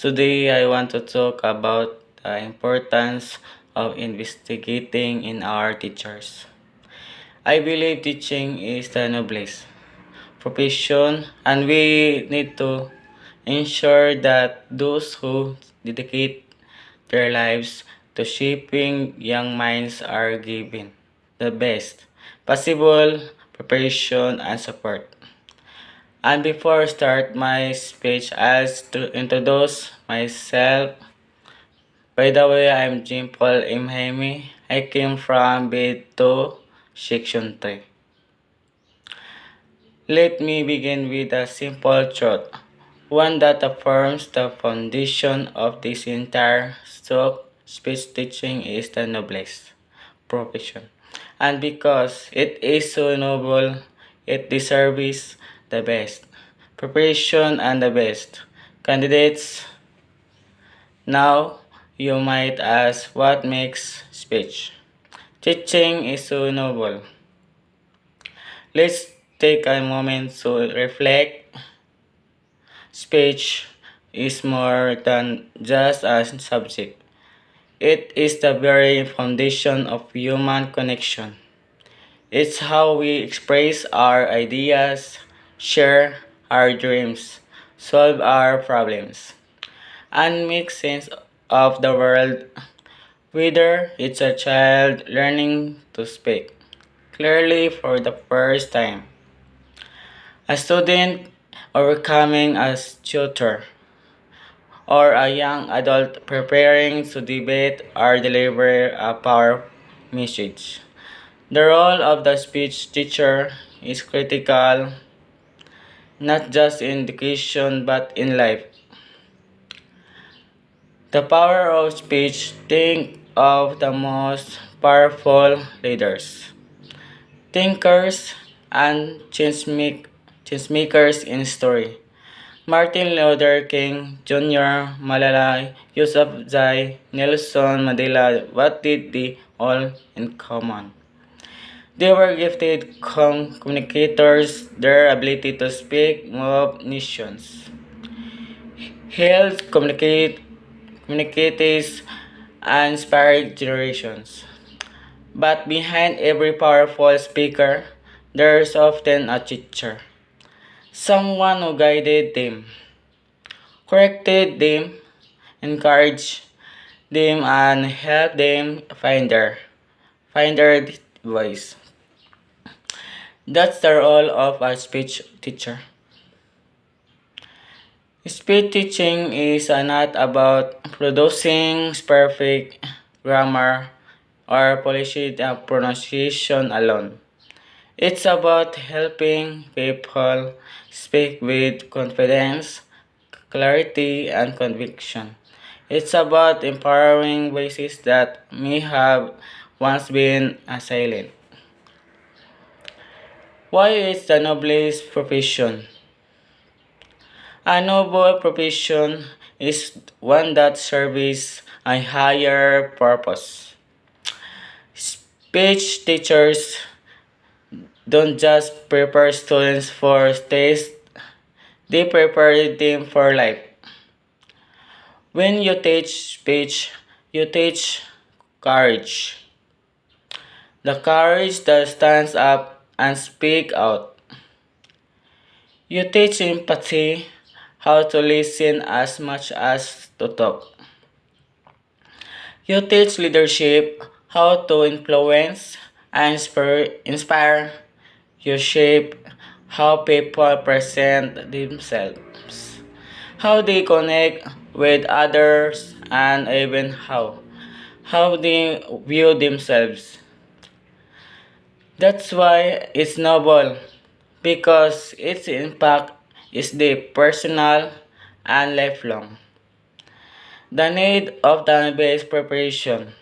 Today, I want to talk about the importance of investigating in our teachers. I believe teaching is the noblest profession, and we need to ensure that those who dedicate their lives to shaping young minds are given the best possible preparation and support. And before I start my speech, I'll introduce myself. By the way, I'm Jim Paul Imhemi. I came from B2, Section 3. Let me begin with a simple truth, one that affirms the foundation of this entire stock speech teaching is the noblest profession. And because it is so noble, it deserves the best preparation and the best candidates. Now, you might ask what makes speech teaching is so noble. Let's take a moment to reflect. Speech is more than just a subject. It is the very foundation of human connection. It's how we express our ideas, share our dreams, solve our problems, and make sense of the world, whether it's a child learning to speak clearly for the first time, a student overcoming a tutor, or a young adult preparing to debate or deliver a powerful message. The role of the speech teacher is critical, not just in education but in life. The power of speech. Think of the most powerful leaders, thinkers, and changemakers in history. Martin Luther King Jr., Malala Yousafzai, Nelson Mandela, what did they all in common? They were gifted communicators. Their ability to speak moved nations, healed communities, and inspired generations. But behind every powerful speaker, there's often a teacher, someone who guided them, corrected them, encouraged them, and helped them find their voice. That's the role of a speech teacher. Speech teaching is not about producing perfect grammar or polished pronunciation alone. It's about helping people speak with confidence, clarity, and conviction. It's about empowering voices that may have once been silent. Why is the noblest profession? A noble profession is one that serves a higher purpose. Speech teachers don't just prepare students for tests, they prepare them for life. When you teach speech, you teach courage. The courage that stands up and speak out. You teach empathy, how to listen as much as to talk. You teach leadership, how to influence and inspire. You shape how people present themselves, how they connect with others, and even how they view themselves. That's why it's noble, because its impact is deep, personal, and lifelong. The need of database preparation.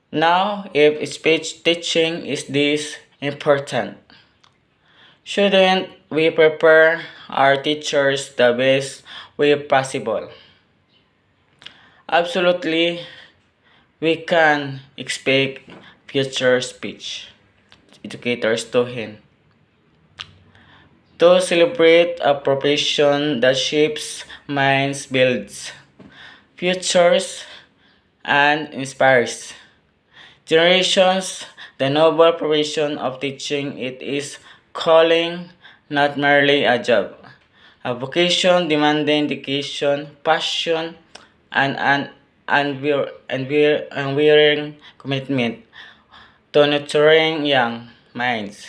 Now, if speech teaching is this important, shouldn't we prepare our teachers the best way possible? Absolutely, we can expect future speech educators to celebrate a profession that shapes minds, builds futures, and inspires generations. The noble profession of teaching, it is calling, not merely a job. A vocation demanding dedication, passion, and an unwearying commitment to nurturing young minds.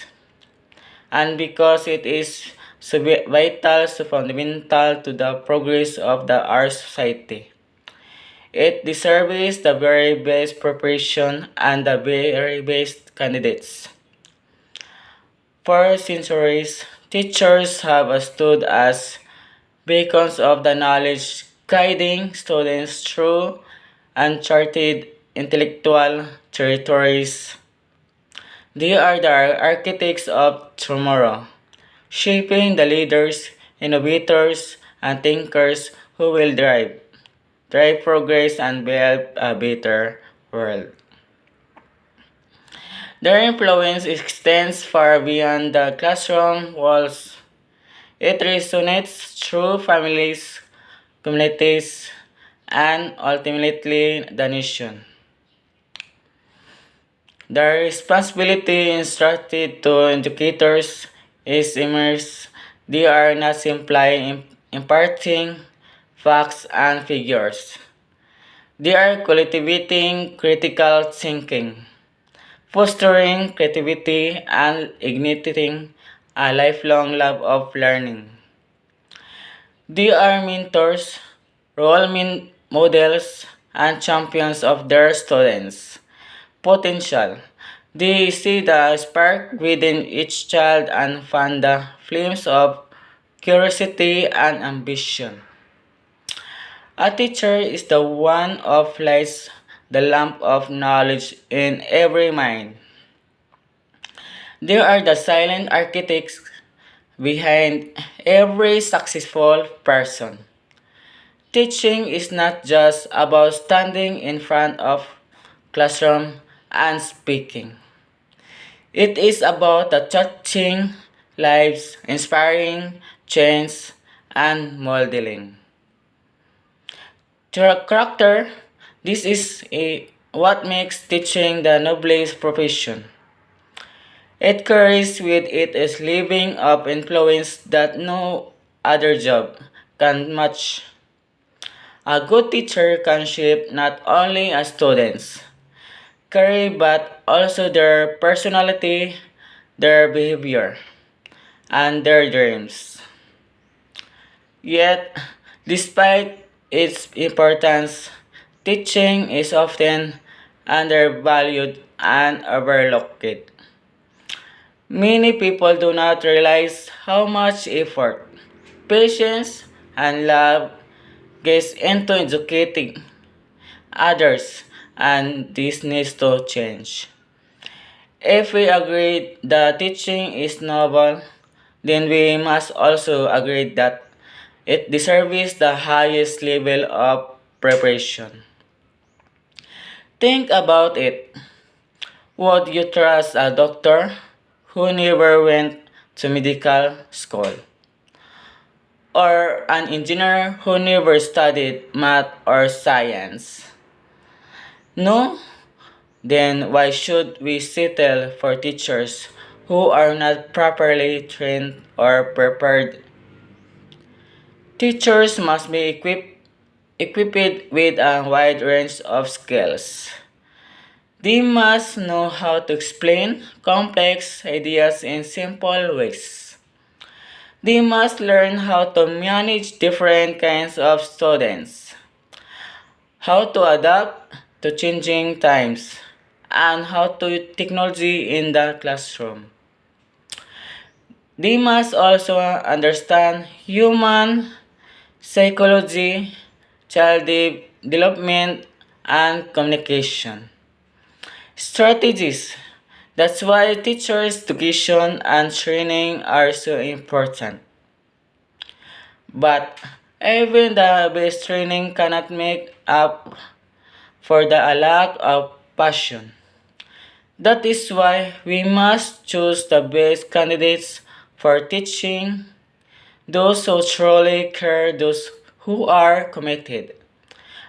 And because it is so vital, so fundamental to the progress of our society. It deserves the very best preparation and the very best candidates. For centuries, teachers have stood as beacons of the knowledge, guiding students through uncharted intellectual territories. They are the architects of tomorrow, shaping the leaders, innovators, and thinkers who will drive progress and build a better world. Their influence extends far beyond the classroom walls. It resonates through families, communities, and ultimately the nation. The responsibility instructed to educators is immense. They are not simply imparting facts and figures. They are cultivating critical thinking, fostering creativity, and igniting a lifelong love of learning. They are mentors, models, and champions of their students' potential. They see the spark within each child and fan the flames of curiosity and ambition. A teacher is the one who lights the lamp of knowledge in every mind. They are the silent architects behind every successful person. Teaching is not just about standing in front of classroom and speaking. It is about the touching lives, inspiring change, and modeling. Character, this is what makes teaching the noblest profession. It carries with it a living of influence that no other job can match. A good teacher can shape not only a student's career but also their personality, their behavior, and their dreams. Yet, despite its importance, teaching is often undervalued and overlooked. Many people do not realize how much effort, patience, and love goes into educating others, and this needs to change. If we agree that teaching is noble, then we must also agree that it deserves the highest level of preparation. Think about it. Would you trust a doctor who never went to medical school? Or an engineer who never studied math or science? No? Then why should we settle for teachers who are not properly trained or prepared? Teachers must be equipped with a wide range of skills. They must know how to explain complex ideas in simple ways. They must learn how to manage different kinds of students, how to adapt to changing times, and how to use technology in the classroom. They must also understand human psychology, development, and communication strategies. That's why teachers' education and training are so important. But even the best training cannot make up for the lack of passion. That is why we must choose the best candidates for teaching, those who truly care, those who are committed,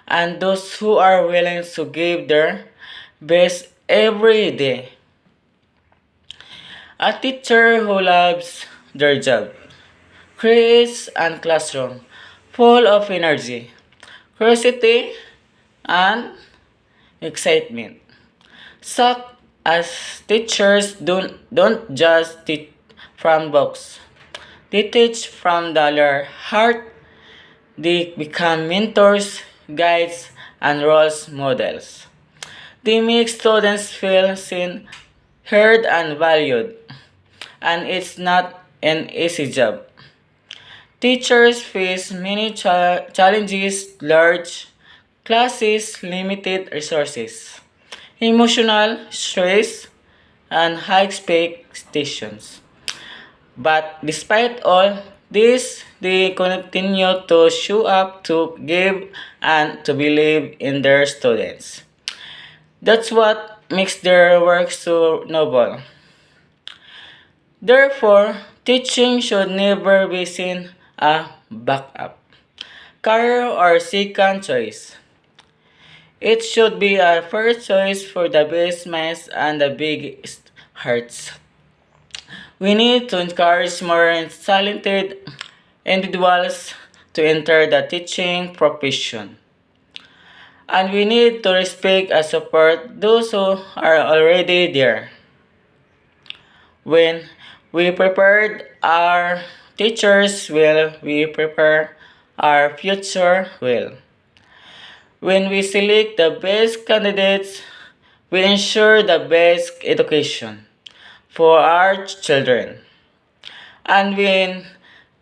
and those who are willing to give their best every day. A teacher who loves their job creates a classroom full of energy, curiosity, and excitement. So, as teachers don't just teach from books, they teach from their heart. They become mentors, guides, and role models. They make students feel seen, heard, and valued. And it's not an easy job. Teachers face many challenges, large classes, limited resources, emotional stress, and high expectations. But despite all this, they continue to show up, to give, and to believe in their students. That's what makes their work so noble. Therefore, teaching should never be seen a backup, career, or second choice. It should be a first choice for the best minds and the biggest hearts. We need to encourage more talented individuals to enter the teaching profession. And we need to respect and support those who are already there. When we prepared our teachers well, we prepare our future well. When we select the best candidates, we ensure the best education for our children. And when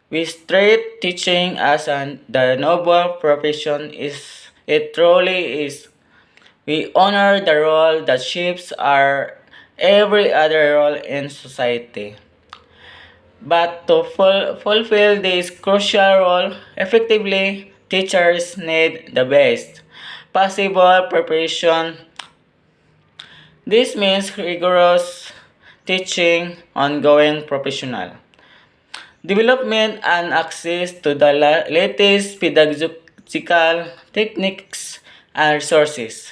we treat teaching as the noble profession is it truly is. We honor the role that shapes our every other role in society. But to fulfill this crucial role effectively, teachers need the best possible preparation. This means rigorous teaching, ongoing professional development, and access to the latest pedagogical techniques and resources.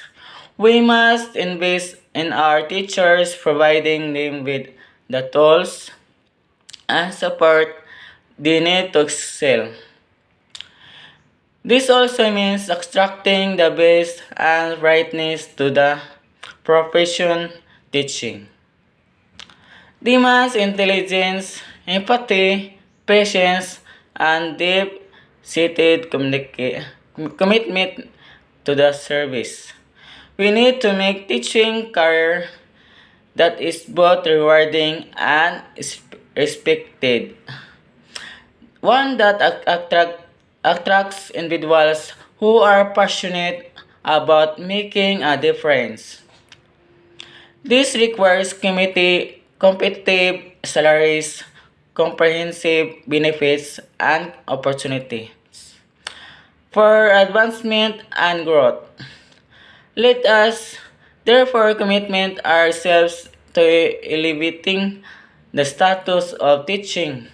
We must invest in our teachers, providing them with the tools and support they need to excel. This also means extracting the best and brightness to the profession teaching. Demands intelligence, empathy, patience, and deep-seated commitment to the service. We need to make teaching career that is both rewarding and respected. One that attracts individuals who are passionate about making a difference. This requires competitive salaries, comprehensive benefits, and opportunity for advancement and growth. Let us therefore commit ourselves to elevating the status of teaching.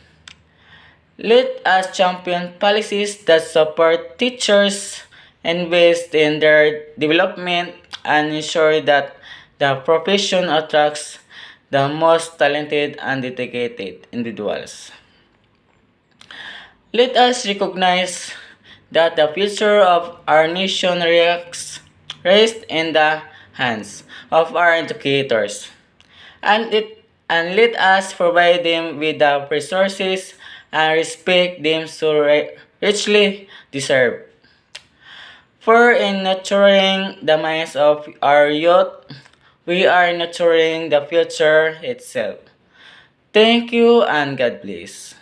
Let us champion policies that support teachers, invest in their development, and ensure that the profession attracts the most talented and dedicated individuals. Let us recognize that the future of our nation rests in the hands of our educators, and let us provide them with the resources and respect them so richly deserve. For in nurturing the minds of our youth, we are nurturing the future itself. Thank you and God bless.